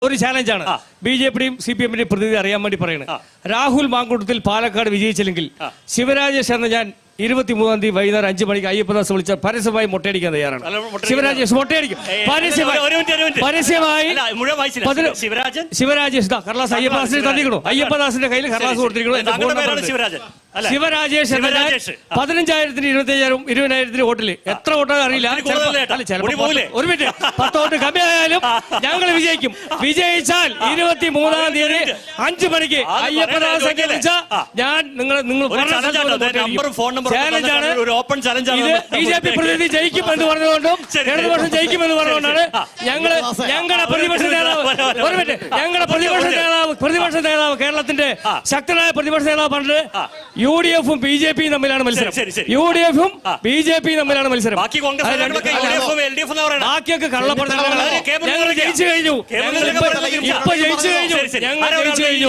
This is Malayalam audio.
ഒരു ചാലഞ്ചാണ് ബി ജെ പിയുടെയും സി പി എമ്മിന്റെയും പ്രതിനിധി അറിയാൻ വേണ്ടി പറയുന്നത്. രാഹുൽ മാങ്കൂട്ടത്തിൽ പാലക്കാട് വിജയിച്ചില്ലെങ്കിൽ ശിവരാജേഷ് എന്ന ഞാൻ 23-ാം തീയതി വൈകുന്നേരം 5 മണിക്ക് അയ്യപ്പദാസ് വിളിച്ച പരസ്യമായി മൊട്ടയടിക്കാൻ തയ്യാറാണ്. ശിവരാജേഷ് മൊട്ടയടിക്കും പരസ്യമായി. ശിവരാജേഷ് കർലാസ് അയ്യപ്പദാസിനെ തന്നിക്കണോ? അയ്യപ്പദാസിന്റെ കയ്യിൽ കർലാസ് കൊടുത്തിരിക്കണോ? ശിവരാജേഷ് എന്ന 15,000-ന് 25,000 20,000-ന് വോട്ടില് എത്ര വോട്ടാണ് അറിയില്ല. ഒരു മിനിറ്റ്, 10 വോട്ട് കമ്മിയായാലും ഞങ്ങൾ വിജയിക്കും. വിജയിച്ചാൽ 23-ാം തീയതി 5 മണിക്ക് അയ്യപ്പദാസ് വിളിച്ച ഞാൻ നിങ്ങൾ ചാലഞ്ചാണ്. ബി ജെ പി പ്രതിനിധി ജയിക്കുമെന്ന് പറഞ്ഞുകൊണ്ടും ഇടതുപക്ഷം ജയിക്കുമെന്ന് പറഞ്ഞുകൊണ്ടാണ് ഞങ്ങളുടെ പ്രതിപക്ഷ നേതാവ് കേരളത്തിന്റെ ശക്തനായ പ്രതിപക്ഷ നേതാവ് പറഞ്ഞത് UDF-ഉം ബി ജെ പിയും തമ്മിലാണ് മത്സരം. UDF-ഉം ബി ജെ പിയും തമ്മിലാണ് മത്സരം. ബാക്കിയൊക്കെ കള്ളപ്പട. ഞങ്ങൾ ജയിച്ചു കഴിഞ്ഞു. ഞങ്ങൾ ജയിച്ചു കഴിഞ്ഞു.